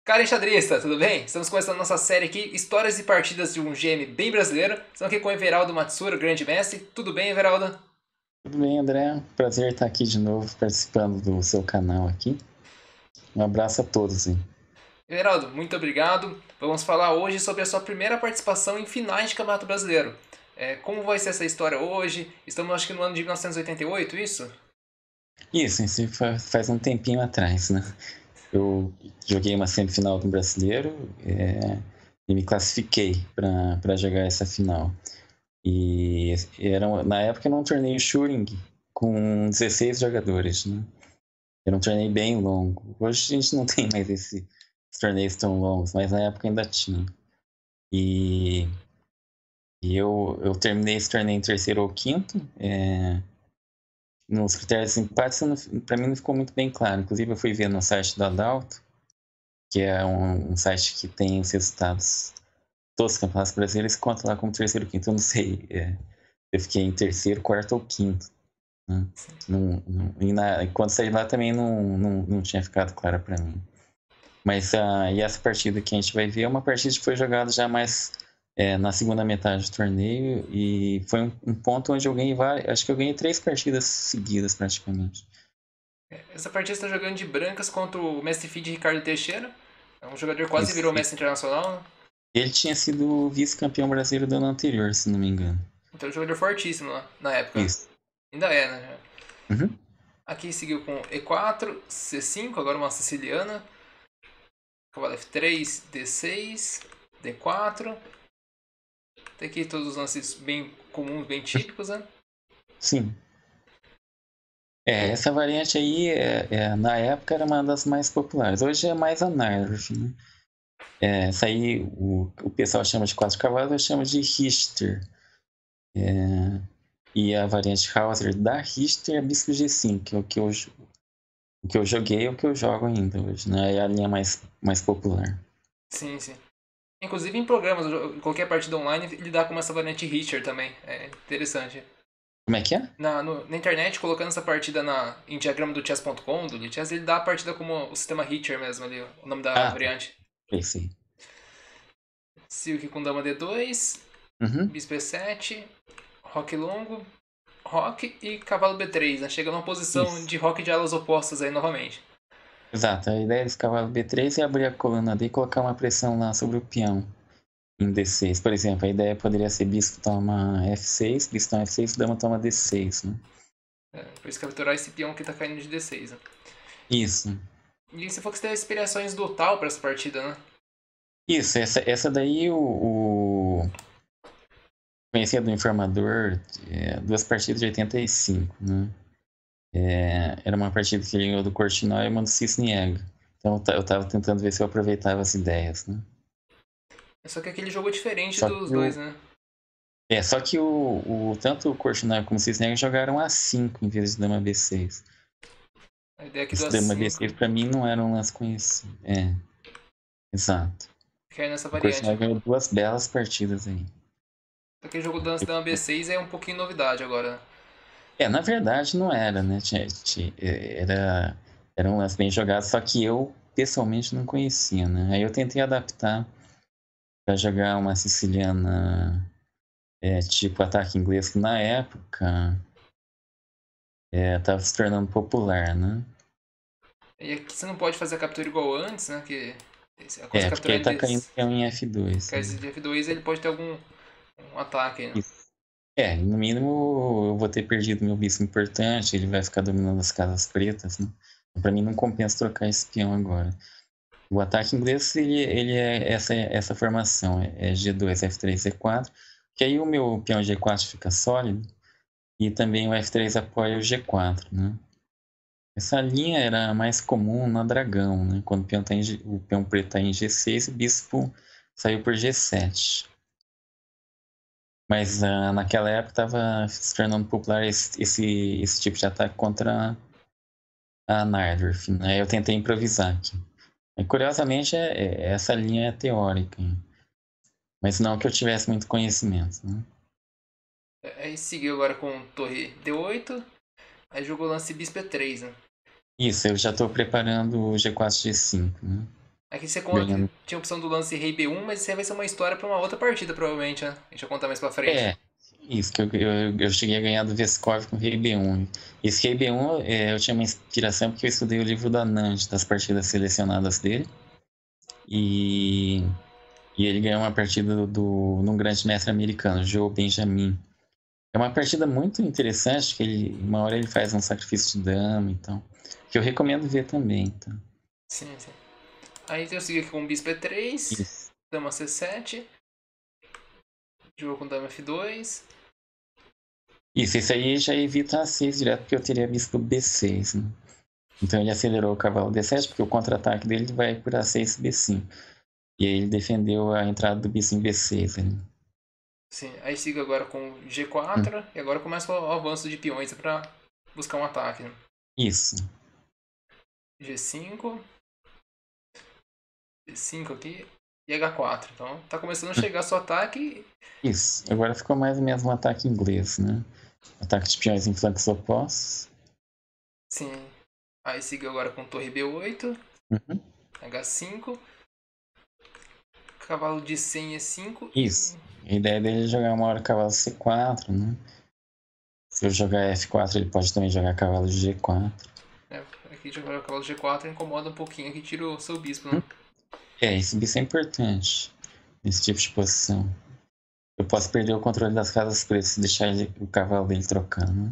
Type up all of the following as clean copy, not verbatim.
Cara enxadrista, tudo bem? Estamos começando nossa série aqui, Histórias e Partidas de um GM bem brasileiro. Estamos aqui com o Everaldo Matsura, grande mestre. Tudo bem, Everaldo? Tudo bem, André? Prazer estar aqui de novo participando do seu canal aqui. Um abraço a todos, hein? Everaldo, muito obrigado. Vamos falar hoje sobre a sua primeira participação em finais de Campeonato Brasileiro. Como vai ser essa história hoje? Estamos, acho que no ano de 1988, isso? Isso faz um tempinho atrás, né? Eu joguei uma semifinal do Brasileiro e me classifiquei para jogar essa final. Na época era um torneio Shuring com 16 jogadores, né? Era um torneio bem longo. Hoje a gente não tem mais esses torneios tão longos, mas na época ainda tinha. E eu terminei esse torneio em terceiro ou quinto. Nos critérios de empate, para mim não ficou muito bem claro. Inclusive, eu fui ver no site da Adalto, que é um site que tem os resultados todos os campeonatos brasileiros, conta lá como terceiro ou quinto. Eu não sei, eu fiquei em terceiro, quarto ou quinto. Né? Quando saí lá também não tinha ficado claro para mim. Mas e essa partida que a gente vai ver é uma partida que foi jogada já mais na segunda metade do torneio e foi um ponto onde eu ganhei acho que eu ganhei 3 partidas seguidas praticamente. Essa partida está jogando de brancas contra o mestre feed Ricardo Teixeira. É um jogador que quase virou Isso. mestre internacional, né? Ele tinha sido vice-campeão brasileiro do ano anterior, se não me engano. Então é um jogador fortíssimo lá, na época. Isso. Ainda é, né? Uhum. Aqui seguiu com E4, C5, agora uma siciliana. Cavalo F3, D6, D4. Tem aqui todos os lances bem comuns, bem típicos, né? Sim. Essa variante aí, na época, era uma das mais populares. Hoje é mais a Narf, né? Essa aí o pessoal chama de 4 cavalos, eu chamo de Richter. E a variante Hauser da Richter é Bispo G5, que é o que eu joguei e o que eu jogo ainda hoje, né? É a linha mais popular. Sim, sim. Inclusive em programas, em qualquer partida online, ele dá como essa variante Richter também. É interessante. Como é que é? Na internet, colocando essa partida em diagrama do chess.com, do Lichess, ele dá a partida como o sistema Richter mesmo ali, o nome da Ah, tá. variante. Pensei. Silk com dama D2, Uhum. bispo E7, roque longo, roque e cavalo B3, né? Chega numa posição Isso. de roque de alas opostas aí novamente. Exato. A ideia desse cavalo B3 é abrir a coluna D e colocar uma pressão lá sobre o peão em D6. Por exemplo, a ideia poderia ser bispo toma F6, bispo toma F6, dama toma D6, né? Por isso capturar esse peão que tá caindo de D6, né? Isso. E você falou que você teve inspirações do Tal pra essa partida, né? Isso, essa daí conhecia do Informador, duas partidas de 85, né? Era uma partida que ele ganhou do Cortinó e uma do Cisniega. Então eu tava tentando ver se eu aproveitava as ideias, né? Só que aquele jogo é diferente Só dos que dois, né? tanto o Cortinó como o Cisniega jogaram A5 em vez de dama B6. A ideia aqui do Esse dama A5 B6 pra mim não era um lance conhecido. Exato. cai nessa O Cortinó variante. ganhou duas belas partidas aí. Aquele jogo do lance da B6 é um pouquinho novidade agora, né? Na verdade não era, né? Era um lance bem jogado, só que eu pessoalmente não conhecia, né? Aí eu tentei adaptar para jogar uma siciliana tipo ataque inglês, que na época tava se tornando popular, né? E aqui você não pode fazer a captura igual antes, né? Que quando você Porque capturar aí ele tá caindo desse, peão em F2, né? de F2, ele pode ter algum um ataque, né? Isso. No mínimo eu vou ter perdido meu bispo importante, ele vai ficar dominando as casas pretas, né? Para mim não compensa trocar esse peão agora. O ataque inglês ele é essa formação, é G2, F3, E4, que aí o meu peão G4 fica sólido e também o F3 apoia o G4, né? Essa linha era mais comum na dragão, né? Quando o peão preto está em G6, o bispo saiu por G7. Mas naquela época estava se tornando popular esse tipo de ataque contra a Nardorf, né? Eu tentei improvisar aqui. E, curiosamente, essa linha é teórica, mas não que eu tivesse muito conhecimento, né? Aí seguiu agora com torre D8, aí jogou lance bispo E3, né? Isso, eu já estou preparando o G4, G5, né? Aqui você conta que tinha a opção do lance rei B1, mas isso aí vai ser uma história pra uma outra partida, provavelmente, né? A gente vai contar mais pra frente. É, isso, que eu cheguei a ganhar do Veskov com o Rei B1. Esse Rei B1, eu tinha uma inspiração porque eu estudei o livro da Nand, das partidas selecionadas dele. E ele ganhou uma partida num grande mestre americano, Joe Benjamin. É uma partida muito interessante, que uma hora ele faz um sacrifício de dama, então. Que eu recomendo ver também, então. Sim. Aí eu sigo aqui com bispo E3, Isso. dama C7, jogo com dama F2. Isso, esse aí já evita A6 direto, porque eu teria bispo B6, né? Então ele acelerou o cavalo D7, porque o contra-ataque dele vai por A6 e B5. E aí ele defendeu a entrada do bispo em B6 ali. Sim, aí sigo agora com G4 e agora começa o avanço de peões pra buscar um ataque. Né? Isso. G5. G5 aqui e H4. Então tá começando a chegar seu ataque. Isso. Agora ficou mais ou menos um ataque inglês, né? Ataque de peões em flancos opostos. Sim. Aí sigo agora com torre B8. H5. Cavalo de 100 E5. Isso. A ideia dele é jogar uma hora cavalo C4, né? Se eu jogar F4, ele pode também jogar cavalo de G4. Aqui jogar o cavalo de G4 incomoda um pouquinho que tira o seu bispo, né? Esse bispo é importante nesse tipo de posição. Eu posso perder o controle das casas pretas se deixar o cavalo dele trocando. Né?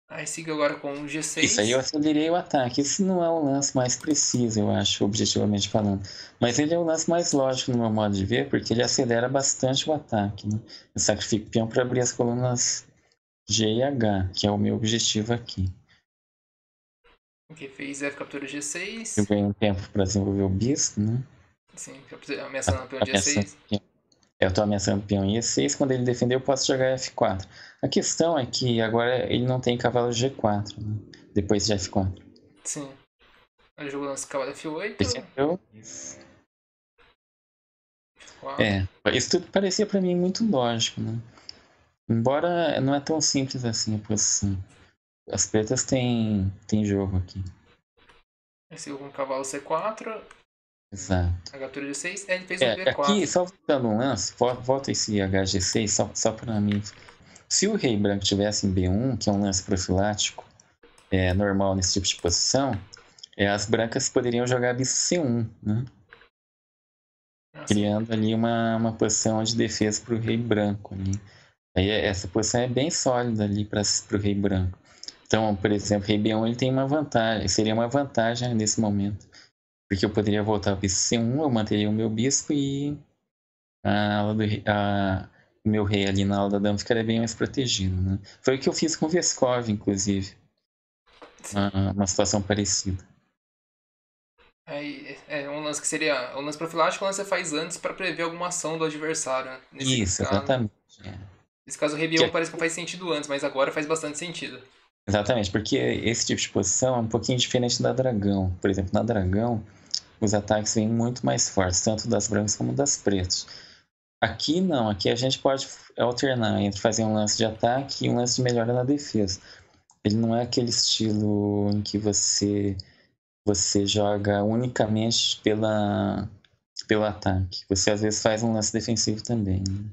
Aí sigo agora com o G6. Isso aí eu acelerei o ataque. Esse não é o lance mais preciso, eu acho, objetivamente falando. Mas ele é o lance mais lógico no meu modo de ver, porque ele acelera bastante o ataque. Né? Eu sacrifico o peão para abrir as colunas G e H, que é o meu objetivo aqui. Ok, fez F captura G6. Eu ganho um tempo para desenvolver o bispo, né? Sim, ameaçando o peão G6. Eu estou ameaçando o peão em E6. Quando ele defender, eu posso jogar F4. A questão é que agora ele não tem cavalo G4, né? Depois de F4. Sim. Aí jogou lance cavalo F8. Percebeu? F4. Isso tudo parecia para mim muito lógico, né? Embora não é tão simples assim a posição. As pretas têm jogo aqui. Aí sigo com cavalo C4. Exato. A captura G6. Aí ele fez um B4. Aqui, só voltando um lance, volta esse HG6 só para mim. Se o rei branco tivesse em B1, que é um lance profilático, normal nesse tipo de posição, as brancas poderiam jogar bispo C1, né? Criando ali uma posição de defesa para o rei branco. Ali. Aí essa posição é bem sólida ali para o rei branco. Então, por exemplo, rei B1 ele tem uma vantagem, seria uma vantagem nesse momento. Porque eu poderia voltar ao bispo C1, eu manteria o meu bispo e o meu rei ali na ala da dama ficaria bem mais protegido. Né? Foi o que eu fiz com o Veskov, inclusive. Uma situação parecida. Aí é um lance que seria. Um lance profilático, um lance que você faz antes para prever alguma ação do adversário. Né? Isso, caso, exatamente. Nesse caso, o rei B1 parece que não faz sentido antes, mas agora faz bastante sentido. Exatamente, porque esse tipo de posição é um pouquinho diferente da dragão. Por exemplo, na dragão, os ataques vêm muito mais fortes, tanto das brancas como das pretas. Aqui não, aqui a gente pode alternar entre fazer um lance de ataque e um lance de melhora na defesa. Ele não é aquele estilo em que você joga unicamente pelo ataque. Você às vezes faz um lance defensivo também. Né?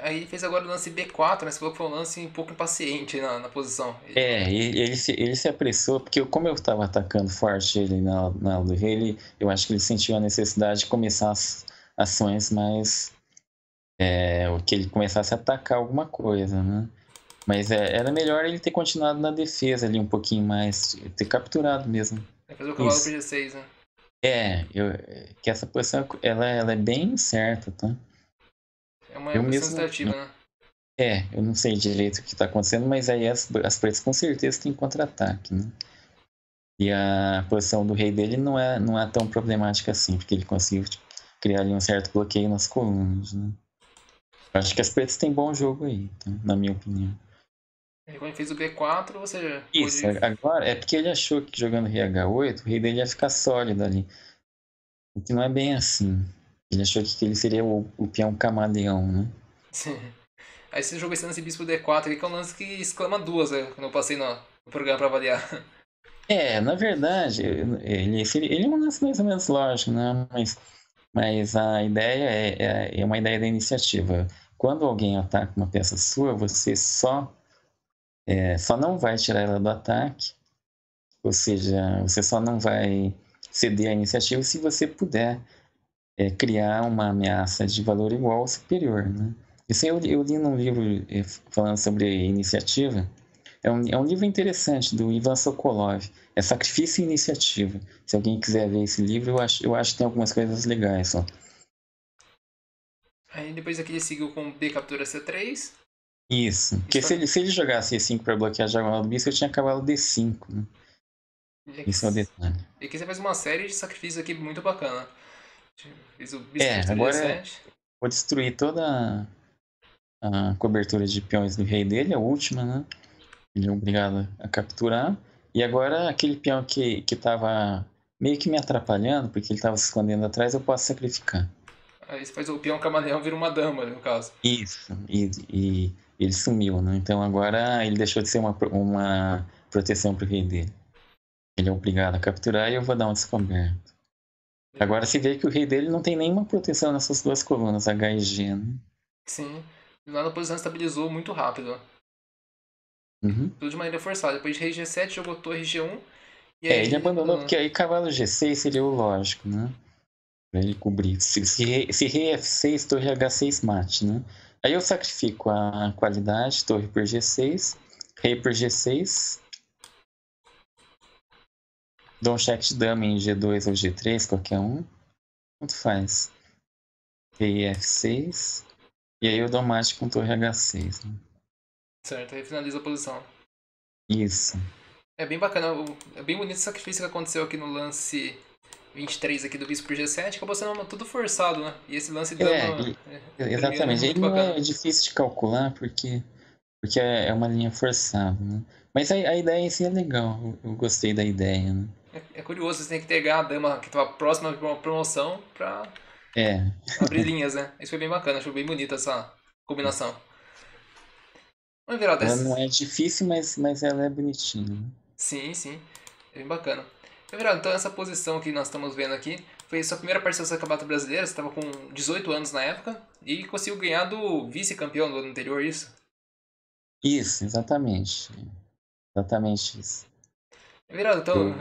Aí ele fez agora o lance B4, né? Você falou que foi um lance um pouco impaciente na posição. Ele se apressou, porque como eu estava atacando forte ele na ala do rei, eu acho que ele sentiu a necessidade de começar as ações mais... que ele começasse a atacar alguma coisa, né? Mas era melhor ele ter continuado na defesa ali um pouquinho mais, ter capturado mesmo. Fazer o cavalo pro G6, né? Que essa posição ela é bem certa, tá? É uma posição distrativa, né? Eu não sei direito o que está acontecendo, mas aí as pretas com certeza têm contra-ataque, né? E a posição do rei dele não é tão problemática assim, porque ele conseguiu criar ali um certo bloqueio nas colunas, né? Eu acho que as pretas têm bom jogo aí, tá? Na minha opinião. E quando ele fez o B4, você Isso, agora é porque ele achou que jogando rei H8, o rei dele ia ficar sólido ali. O que não é bem assim. Ele achou que ele seria o peão camaleão, né? Sim. Aí você jogou esse lance bispo D4 aqui, que é um lance que exclama duas, né? Quando eu passei no programa pra avaliar. Na verdade, ele é um lance mais ou menos lógico, né? Mas a ideia é uma ideia da iniciativa. Quando alguém ataca uma peça sua, você só não vai tirar ela do ataque, ou seja, você só não vai ceder à iniciativa se você puder criar uma ameaça de valor igual ou superior, né? Isso eu li num livro falando sobre iniciativa. É um livro interessante do Ivan Sokolov. É Sacrifício e Iniciativa. Se alguém quiser ver esse livro, eu acho que tem algumas coisas legais só. Aí depois aqui ele seguiu com B captura C3. Isso. Porque se ele jogasse E5 para bloquear a diagonal do bispo, eu tinha cavalo D5, né? Isso é o detalhe. E aqui você faz uma série de sacrifícios aqui muito bacana. Fiz o bispo captura Agora D7. vou destruir toda a cobertura de peões do rei dele, a última, né? Ele é obrigado a capturar. E agora aquele peão que estava meio que me atrapalhando, porque ele estava se escondendo atrás, eu posso sacrificar. Aí você faz o peão camaleão vira uma dama, no caso. Isso. E ele sumiu, né? Então agora ele deixou de ser uma proteção para o rei dele. Ele é obrigado a capturar e eu vou dar um descoberto. Agora se vê que o rei dele não tem nenhuma proteção nessas duas colunas, H e G, né? Sim. Lá na posição estabilizou muito rápido. Uhum. Tudo de maneira forçada. Depois de rei G7, jogou torre G1. E aí ele abandonou, porque aí cavalo G6 seria o lógico, né? Pra ele cobrir. Se rei F6, torre H6 mate, né? Aí eu sacrifico a qualidade, torre por G6, rei por G6, dou um cheque de dama em G2 ou G3, qualquer um. Tanto faz. Rei F6, e aí eu dou mate com torre H6, né? Certo, aí finaliza a posição. Isso. É bem bacana, é bem bonito o sacrifício que aconteceu aqui no lance 23 aqui do bispo por G7, acabou sendo tudo forçado, né? E esse lance dama exatamente. Ele não é difícil de calcular porque é uma linha forçada, né? Mas a ideia em si é legal, eu gostei da ideia, né? É curioso, você tem que pegar a dama que estava próxima de uma promoção pra abrir linhas, né? Isso foi bem bacana, achei bem bonita essa combinação. Vamos virar Ela dessas. não é difícil, mas ela é bonitinha, né? Sim, sim. É bem bacana. Então essa posição que nós estamos vendo aqui foi sua primeira participação no Campeonato Brasileiro, você estava com 18 anos na época e conseguiu ganhar do vice-campeão do ano anterior, isso? Isso, exatamente. Exatamente isso. Everaldo, então...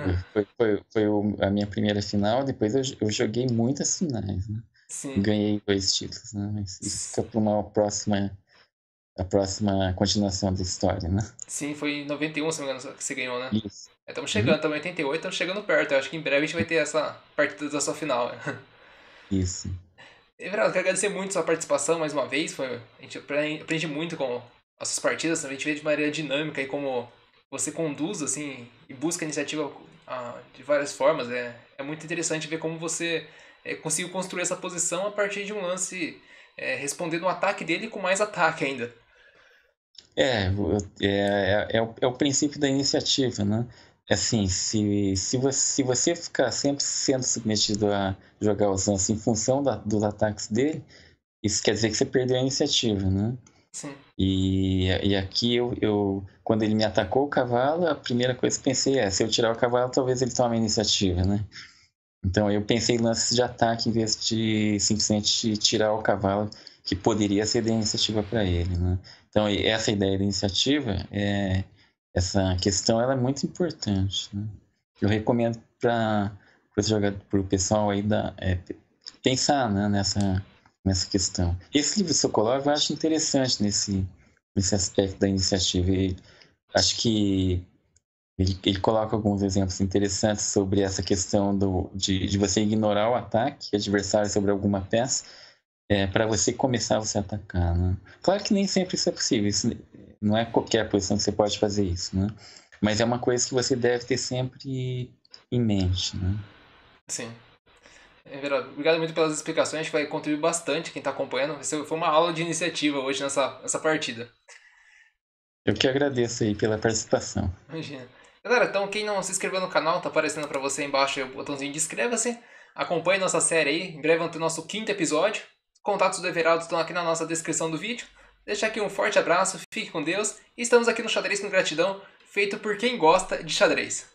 Foi a minha primeira final, depois eu joguei muitas finais, né? Sim. Ganhei 2 títulos, né? Mas isso fica para uma próxima continuação da história, né? Sim, foi em 91, se não me engano, que você ganhou, né? Isso. Estamos chegando, estamos em 88, estamos chegando perto. Eu acho que em breve a gente vai ter essa partida da sua final. Isso. Everaldo, quero agradecer muito a sua participação mais uma vez. A gente aprende muito com as suas partidas, a gente vê de maneira dinâmica e como você conduz assim e busca iniciativa de várias formas. É muito interessante ver como você conseguiu construir essa posição a partir de um lance respondendo o ataque dele com mais ataque ainda. É o princípio da iniciativa, né? Assim, se você ficar sempre sendo submetido a jogar os lances em função dos ataques dele, isso quer dizer que você perdeu a iniciativa, né? Sim. E aqui quando ele me atacou o cavalo, a primeira coisa que pensei se eu tirar o cavalo, talvez ele tome a iniciativa, né? Então eu pensei em lances de ataque em vez de simplesmente tirar o cavalo, que poderia ser da iniciativa para ele, né? Então essa ideia da iniciativa, essa questão, ela é muito importante, né? Eu recomendo para o pessoal aí pensar, né, nessa questão. Esse livro do Sokolov eu acho interessante nesse aspecto da iniciativa. Acho que ele coloca alguns exemplos interessantes sobre essa questão de você ignorar o ataque adversário sobre alguma peça para você começar a atacar, né? Claro que nem sempre isso é possível. Isso não é qualquer posição que você pode fazer isso, né? Mas é uma coisa que você deve ter sempre em mente, né? Sim. Obrigado muito pelas explicações, acho que vai contribuir bastante quem está acompanhando. Isso foi uma aula de iniciativa hoje nessa partida. Eu que agradeço aí pela participação. Imagina. Galera, então quem não se inscreveu no canal, tá aparecendo para você aí embaixo o botãozinho de inscreva-se. Acompanhe nossa série aí, em breve vamos ter o nosso 5º episódio. Contatos do Everaldo estão aqui na nossa descrição do vídeo. Deixa aqui um forte abraço, fique com Deus. E estamos aqui no Xadrez com Gratidão, feito por quem gosta de xadrez.